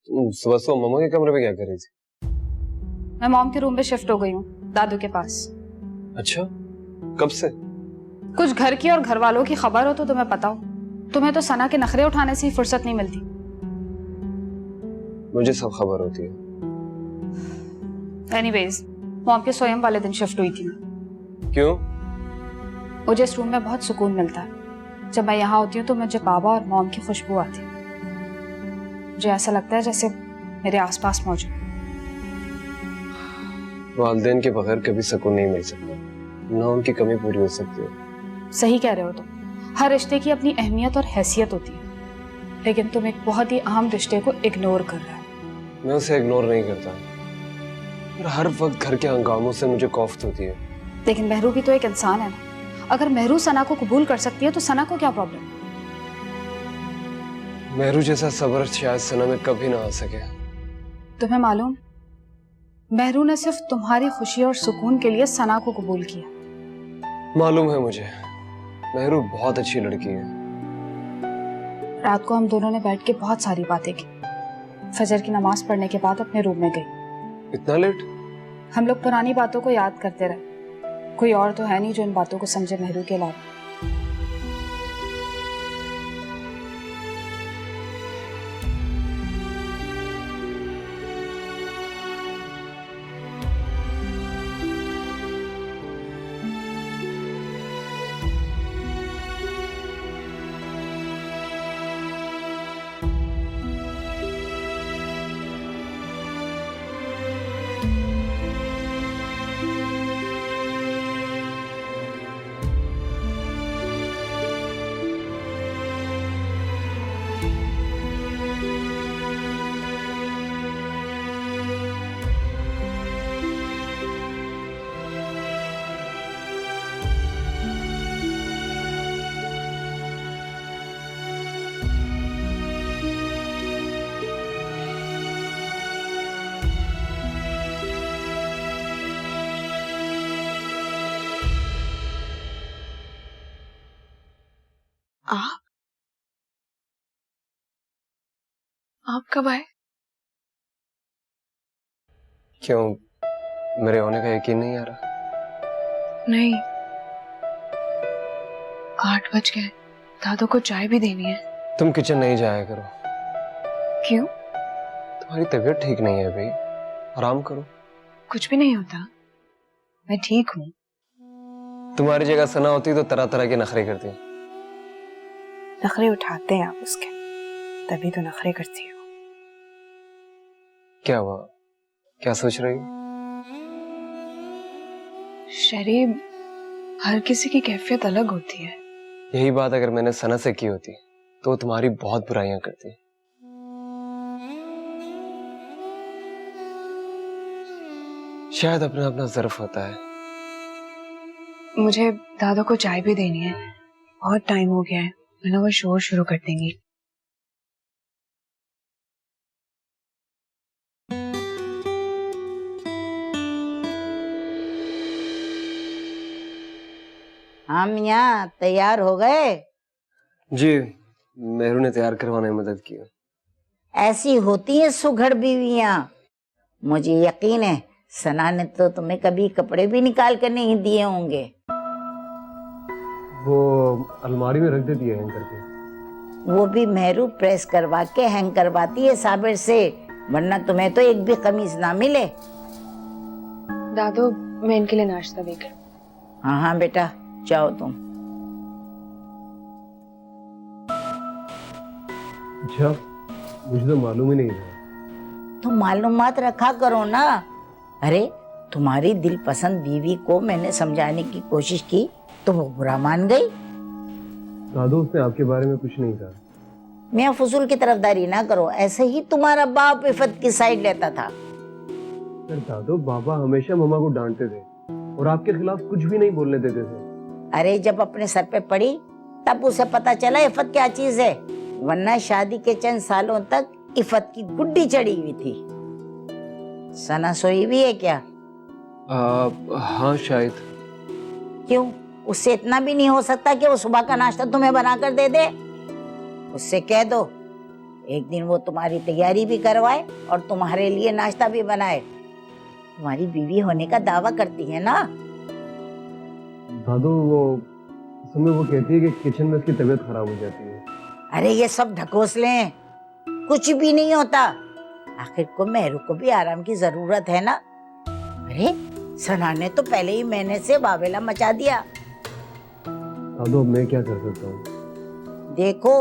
सुबह सुबह मम्मा के कमरे में क्या कर रही थी? मैं मॉम के रूम में शिफ्ट हो गई हूँ, दादू के पास। अच्छा, कब से? कुछ घर की और घर वालों की खबर हो तो तुम्हें पता हो। तुम्हें तो सना के नखरे उठाने से ही फुर्सत नहीं मिलती। मुझे सब खबर होती है। एनीवेज, मॉम के स्वयं वाले दिन शिफ्ट हुई थी। क्यों? मुझे इस रूम में बहुत सुकून मिलता है। जब मैं यहाँ होती हूँ तो मुझे बाबा और मॉम की खुशबू आती है। मुझे ऐसा लगता है जैसे मेरे आसपास मौजूद। वालिदैन के बगैर कभी सुकून नहीं मिल सकता, ना उनकी कमी पूरी हो सकती है। सही कह रहे हो तुम। हर रिश्ते की अपनी अहमियत और हैसियत होती है, लेकिन तुम एक बहुत ही अहम रिश्ते को इग्नोर कर रहे हो। मैं उसे इग्नोर नहीं करता, पर हर वक्त घर के हंगामों से मुझे खौफ होती है। लेकिन महरू भी तो एक इंसान है ना। अगर महरू सना को कबूल कर सकती है तो सना को क्या प्रॉब्लम? मेहरू जैसा सब्र शायद सना में कभी ना आ सके। तुम्हें मालूम, महरू ने सिर्फ तुम्हारी खुशी और सुकून के लिए सना को कबूल किया। मालूम है मुझे, मेहरू बहुत अच्छी लड़की है। रात को हम दोनों ने बैठ के बहुत सारी बातें की। फजर की नमाज पढ़ने के बाद अपने रूम में गई। इतना लेट? हम लोग पुरानी बातों को याद करते रहे। कोई और तो है नहीं जो इन बातों को समझे महरू के अलावा। आप कब आए? क्यों, मेरे होने का यकीन नहीं आ रहा? नहीं, 8 बज गए। दादू को चाय भी देनी है। तुम किचन नहीं जाया करो। क्यों? तुम्हारी तबीयत ठीक नहीं है भाई, आराम करो। कुछ भी नहीं होता, मैं ठीक हूँ। तुम्हारी जगह सना होती तो तरह तरह के नखरे करती। नखरे उठाते हैं आप उसके, तभी तो नखरे करती हो। क्या हुआ, क्या सोच रही हो? शरीब, हर किसी की कैफियत अलग होती है। यही बात अगर मैंने सना से की होती तो वो तुम्हारी बहुत बुराइयां करती। शायद अपना अपना ज़र्फ होता है। मुझे दादू को चाय भी देनी है, बहुत टाइम हो गया है, वरना वो शोर शुरू कर देंगी। हम यहाँ तैयार हो गए। जी, मेहरू ने तैयार करवाने में मदद की। ऐसी होती हैं सुघड़ बीवियां। मुझे यकीन है सना ने तो तुम्हें कभी कपड़े भी निकाल कर नहीं दिए होंगे। वो अलमारी में रख देती है हैंग करके। वो भी मेहरू प्रेस करवा के हैंग करवाती है साबिर से, वरना तुम्हें तो एक भी कमीज ना मिले। दादू, मैं इनके लिए नाश्ता भी कर। हाँ हाँ बेटा, जाओ तुम। अच्छा, मुझे तो मालूम ही नहीं था। तुम मालूमात रखा करो ना। अरे तुम्हारी दिल पसंद बीवी को मैंने समझाने की कोशिश की तो वो बुरा मान गई। दादू, उसने आपके बारे में कुछ नहीं कहा। मैं फजूल की तरफदारी ना करो, ऐसे ही तुम्हारा बाप इफत की साइड लेता था। सर दादू, बाबा हमेशा मम्मा को डांटते थे और आपके खिलाफ कुछ भी नहीं बोलने देते थे। अरे जब अपने सर पे पड़ी तब उसे पता चला इफत क्या चीज है, वरना शादी के चंद सालों तक इफत की गुड्डी चढ़ी हुई थी। सना सोई भी है क्या? हाँ शायद। क्यों, उससे इतना भी नहीं हो सकता कि वो सुबह का नाश्ता तुम्हें बनाकर दे दे? उससे कह दो एक दिन वो तुम्हारी तैयारी भी करवाए और तुम्हारे लिए नाश्ता भी बनाए। तुम्हारी बीवी होने का दावा करती है ना। दादू वो समय वो कहती है कि किचन में उसकी तबीयत खराब हो जाती है। अरे ये सब ढकोसले हैं, कुछ भी नहीं होता। आखिर को मेहरू को भी आराम की जरूरत है ना। अरे सना ने तो पहले ही महीने से बावेला मचा दिया। दादू अब मैं क्या कर सकता हूँ? देखो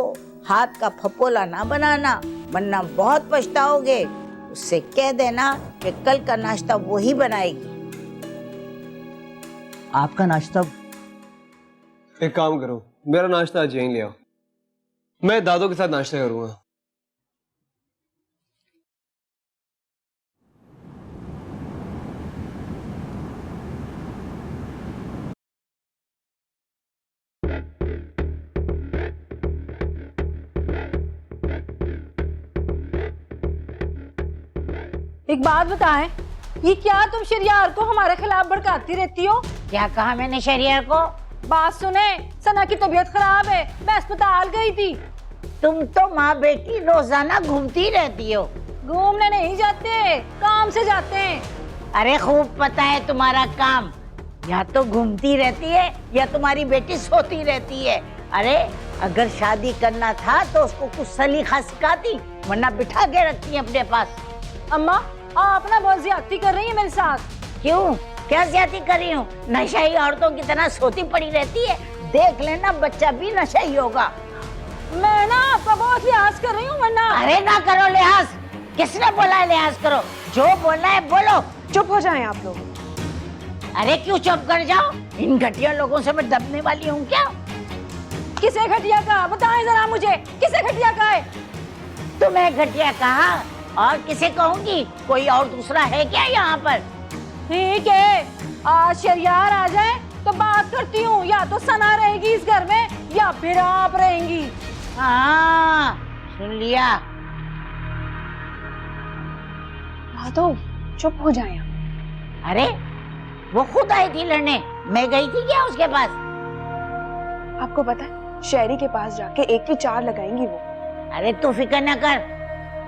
हाथ का फपोला ना बनाना, वरना बहुत पछताओगे। उससे कह देना कि कल का नाश्ता वो ही बनाएगी। आपका नाश्ता? एक काम करो, मेरा नाश्ता आज यहीं ले आओ, मैं दादू के साथ नाश्ता करूंगा। एक बात बताएं, ये क्या तुम शरियार को हमारे खिलाफ भड़काती रहती हो? क्या कहा मैंने शरियार को? बात सुने, सना की तबीयत खराब है, मैं अस्पताल गई थी। तुम तो माँ बेटी रोजाना घूमती रहती हो। घूमने नहीं जाते, काम से जाते हैं। अरे खूब पता है तुम्हारा काम, या तो घूमती रहती है या तुम्हारी बेटी सोती रहती है। अरे अगर शादी करना था तो उसको कुछ सलीका सिखाती, वरना बिठा के रखती है अपने पास। अम्मा आप ना बहुत ज्यादती कर रही है मेरे साथ। क्यों, क्या ज्यादती कर रही हूँ? नशाई औरतों की तरह सोती पड़ी रहती है। देख लेना बच्चा भी नशाई होगा। मैं ना आपका बहुत लिहाज कर रही हूँ, वरना। अरे ना करो लिहाज, किसने बोला है लिहाज करो? जो बोलना है बोलो। चुप हो जाएं आप लोग। अरे क्यों चुप कर जाओ? इन घटिया लोगों से मैं दबने वाली हूँ क्या? किसे घटिया कहा, बताएं जरा मुझे, किसे घटिया कहा है? तुम्हें घटिया कहा और किसे कहूंगी? कोई और दूसरा है क्या यहाँ पर? ठीक है, आज शरियार आ जाए तो बात करती हूँ। या तो सना रहेगी इस घर में या फिर आप रहेंगी। हाँ सुन लिया। दादू चुप हो जाएं आप। अरे वो खुद आई थी लड़ने, मैं गई थी क्या उसके पास? आपको पता है शहरी के पास जाके एक की चार लगाएंगी वो। अरे तू फिक्र न कर,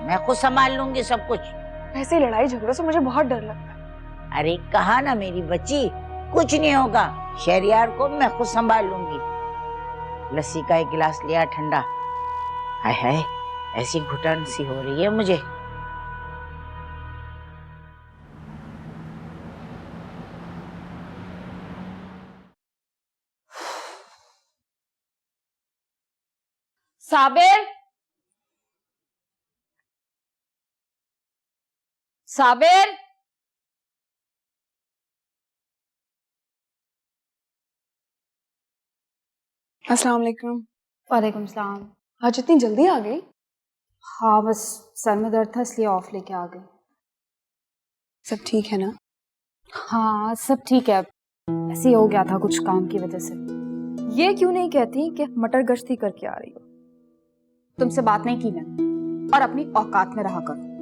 मैं खुद संभाल लूंगी सब कुछ। वैसे लड़ाई झगड़ों से मुझे बहुत डर लगता है। अरे कहा ना मेरी बच्ची, कुछ नहीं होगा। शहरियार को मैं खुद संभाल लूंगी। लस्सी का एक गिलास लिया ठंडा। हाय हाय ऐसी घुटन सी हो रही है मुझे। साबिर, साबिर, अस्सलाम वालेकुम। वालेकुम सलाम। आज इतनी जल्दी आ गई? हाँ बस सर में दर्द था इसलिए ऑफ लेके आ गई। सब ठीक है ना? हाँ सब ठीक है, ऐसे ही हो गया था कुछ काम की वजह से। ये क्यों नहीं कहती कि मटर गश्ती करके आ रही हो? तुमसे बात नहीं की मैंने, और अपनी औकात में रहा करो।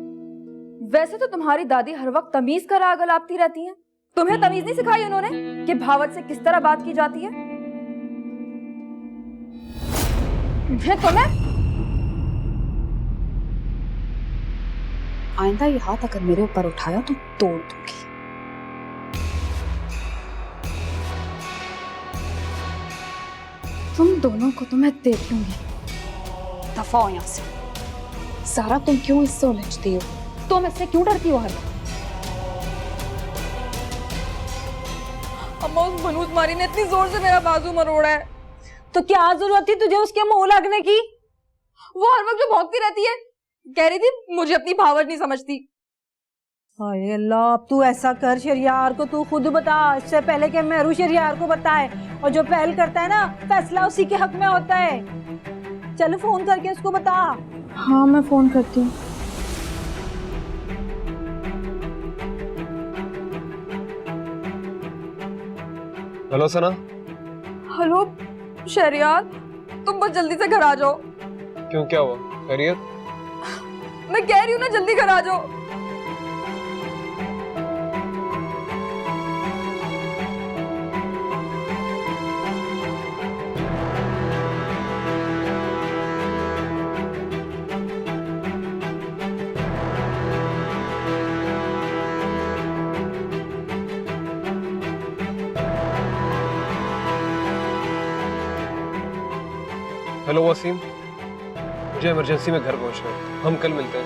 वैसे तो तुम्हारी दादी हर वक्त तमीज का राग अलापती रहती हैं। तुम्हें तमीज नहीं सिखाई उन्होंने कि भावत से किस तरह बात की जाती है? तुम्हें आइंदा ये हाथ अगर मेरे ऊपर उठाया तो तोड़ दूंगी। तुम दोनों को तो मैं देख लूंगी। दफा हो यहाँ से। सारा तुम क्यों इससे उलझती हो? तुम इससे क्यों डरती हो हर वक्त? अम्मा उस बनूज मारी ने इतनी जोर से मेरा बाजू मरोड़ा है। तो क्या जरूरत थी तुझे उसके मुंह लगने की? वो हर वक्त जो भौंकती रहती है, कह रही थी मुझे अपनी भावट नहीं समझती। हाय अल्लाह, अब तू ऐसा कर, शरियार को तू खुद बता, इससे पहले कि मेहरू शरियार को बताए। और जो पहल करता है ना, फैसला उसी के हक में होता है। चल फोन करके उसको बता। हाँ मैं फोन करती हूँ। हेलो सना। हेलो शहरियार, तुम बस जल्दी से घर आ जाओ। क्यों, क्या हुआ? खैरियत? मैं कह रही हूँ ना जल्दी घर आ जाओ। हेलो वसीम, मुझे इमरजेंसी में घर पहुंचना है, हम कल मिलते हैं।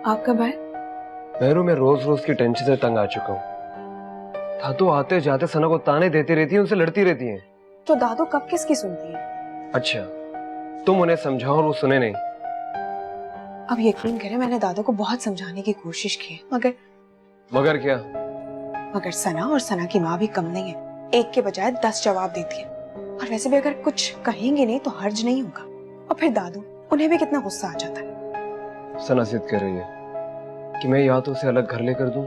आप कब आए? मेहरू, मैं रोज रोज की टेंशन से तंग आ चुका हूँ। दादू आते जाते सना को ताने देती रहती है, उनसे लड़ती रहती है। तो दादू कब किसकी सुनती है? अच्छा, तुम उन्हें समझाओ और वो सुने नहीं। अब यकीन करें, मैंने दादू को बहुत समझाने की कोशिश की है, मगर क्या? मगर सना और सना की माँ भी कम नहीं है, एक के बजाय 10 जवाब देती है। और वैसे भी अगर कुछ कहेंगे नहीं तो हर्ज नहीं होगा। और फिर दादू, उन्हें भी कितना गुस्सा आ जाता है। सना जिद कर रही है कि मैं या तो उसे अलग घर लेकर दूं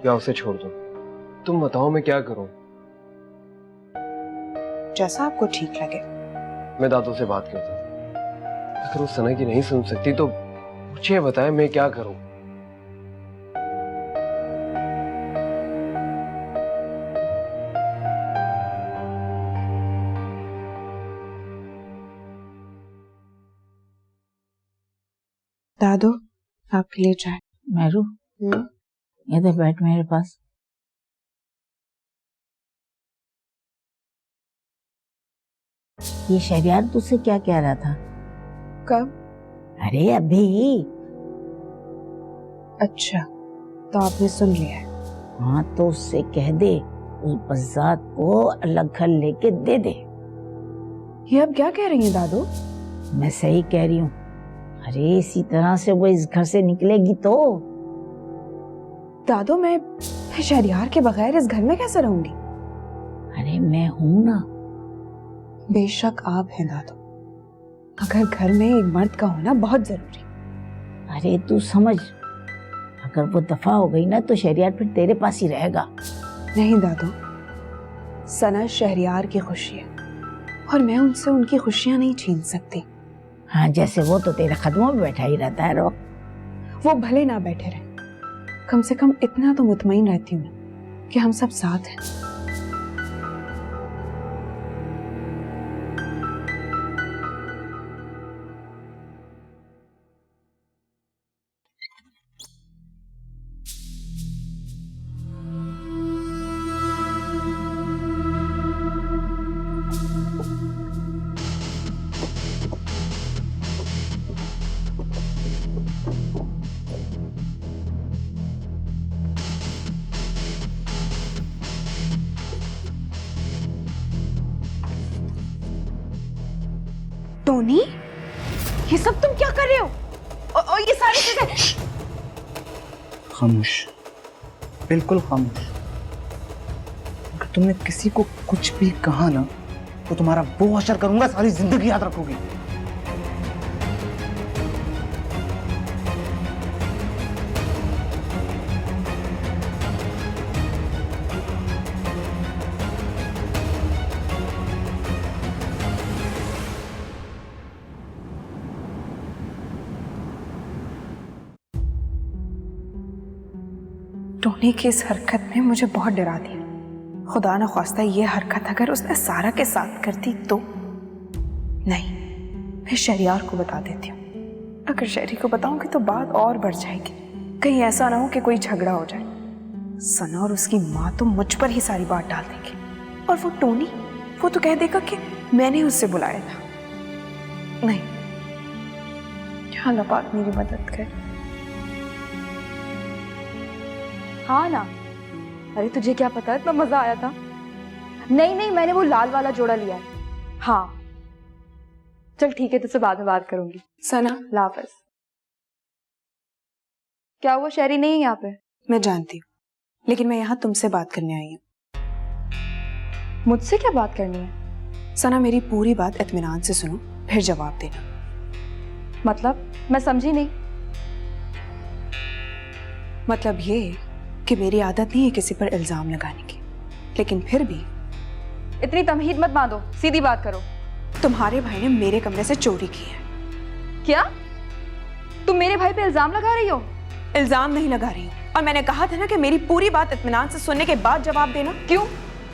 या उसे छोड़ दूं। तुम बताओ मैं क्या करूं? जैसा आपको ठीक लगे। मैं दादू से बात करता हूं। अगर वो सना की नहीं सुन सकती तो मुझे बताए मैं क्या करूं? दादू, आपके लिए चाय। मेरू, इधर बैठ मेरे पास। ये शहरयार तुझसे क्या कह रहा था? कब? अरे अभी। अच्छा, तो आपने सुन लिया है। हाँ, तो उससे कह दे उस बज़ात को अलग घर लेके दे दे। ये अब क्या कह रही हैं दादू? मैं सही कह रही हूँ। अरे इसी तरह से वो इस घर से निकलेगी तो। दादू, मैं शहरयार के बगैर इस घर में कैसे रहूंगी? अरे मैं हूं ना। बेशक आप हैं दादू, अगर घर में एक मर्द का होना बहुत जरूरी। अरे तू समझ, अगर वो दफा हो गई ना तो शहरयार फिर तेरे पास ही रहेगा। नहीं दादू, सना शहरयार की खुशी है और मैं उनसे उनकी खुशियां नहीं छीन सकती। हाँ, जैसे वो तो तेरे कदमों में बैठा ही रहता है। वो भले ना बैठे रहे, कम से कम इतना तो मुतमईन रहती हूँ कि हम सब साथ हैं। टोनी, ये सब तुम क्या कर रहे हो? और ये सारी चीजें। खामोश, बिल्कुल खामोश। अगर तुमने किसी को कुछ भी कहा ना तो तुम्हारा वो असर करूंगा, सारी जिंदगी याद रखोगी। टोनी की इस हरकत ने मुझे बहुत डरा दिया। खुदा न ख्वास्ता ये हरकत अगर उसने सारा के साथ करती तो। नहीं, मैं शहरयार को बता देती हूँ। अगर शहरी को बताऊंगी तो बात और बढ़ जाएगी। कहीं ऐसा ना हो कि कोई झगड़ा हो जाए। सना और उसकी माँ तो मुझ पर ही सारी बात डाल देंगी। और वो टोनी, वो तो कह देगा कि मैंने उससे बुलाया था। नहीं, क्या अल्लाह पाक मेरी मदद करे। हाँ ना। अरे तुझे क्या पता, इतना मजा आया था। नहीं नहीं, मैंने वो लाल वाला जोड़ा लिया है। हाँ चल ठीक है, तुझसे बाद में बात करूंगी। सना, लाफिज। क्या हुआ, शहरी नहीं है यहाँ पे? मैं जानती हूँ, लेकिन मैं यहाँ तुमसे बात करने आई हूँ। मुझसे क्या बात करनी है? सना, मेरी पूरी बात इत्मीनान से सुनो, फिर जवाब देना। मतलब मैं समझी नहीं। मतलब ये कि मेरी आदत नहीं है किसी पर इल्जाम लगाने की, लेकिन फिर भी इतनी तमहीद मत बांधो, सीधी बात करो। तुम्हारे भाई ने मेरे कमरे से चोरी की है। क्या तुम मेरे भाई पे इल्जाम लगा रही हो? इल्जाम नहीं लगा रही हूँ, और मैंने कहा था ना कि मेरी पूरी बात इत्मीनान से सुनने के बाद जवाब देना। क्यों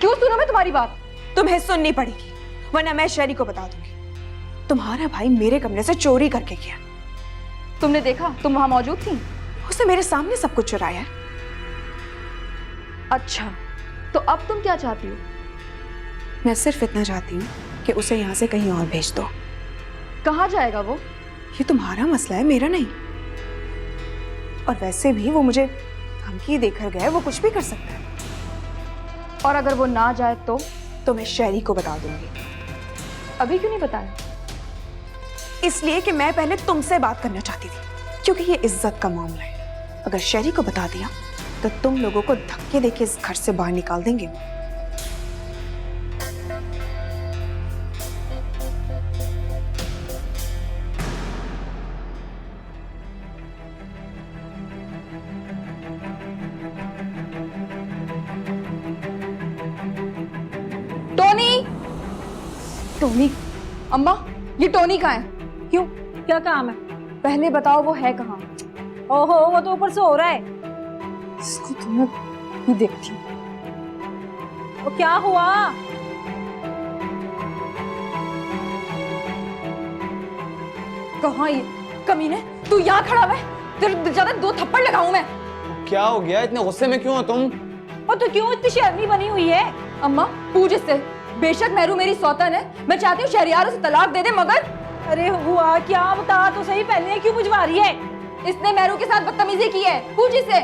क्यों सुनो मैं तुम्हारी बात? तुम्हें सुननी पड़ेगी, वरना मैं शहरी को बता दूंगी। तुम्हारा भाई मेरे कमरे से चोरी करके गया। तुमने देखा? तुम वहां मौजूद थी? उसने मेरे सामने सब कुछ चुराया है। अच्छा, तो अब तुम क्या चाहती हो? मैं सिर्फ इतना चाहती हूँ कि उसे यहाँ से कहीं और भेज दो। कहाँ जाएगा वो? ये तुम्हारा मसला है, मेरा नहीं। और वैसे भी वो मुझे धमकी देकर गए, वो कुछ भी कर सकता है। और अगर वो ना जाए तो मैं शहरी को बता दूंगी। अभी क्यों नहीं बताया? इसलिए कि मैं पहले तुमसे बात करना चाहती थी, क्योंकि ये इज्जत का मामला है। अगर शहरी को बता दिया तो तुम लोगों को धक्के देके इस घर से बाहर निकाल देंगे। टोनी! टोनी? अम्मा, ये टोनी कहाँ है? क्यों, क्या काम है? पहले बताओ वो है कहाँ? ओहो, वो तो ऊपर सो रहा है। इसको तो मैं ही देखती हूँ। वो क्या हुआ? कहाँ ये कमीने? तू यहाँ खड़ा है? तेरे ज्यादा 2 थप्पड़ लगाऊं मैं। क्या हो गया? इतने गुस्से में क्यों हो तुम? और तो क्यों इतनी शर्मी बनी हुई है? अम्मा, पूछ इससे। बेशक मेहरू मेरी सौतन है, मैं चाहती हूँ शहरियार उसे तलाक दे दे, मगर अरे हुआ क्या, बता तो सही, पहले क्यों बुझवा रही है? इसने मेहरू के साथ बदतमीजी की है। पूछ इससे।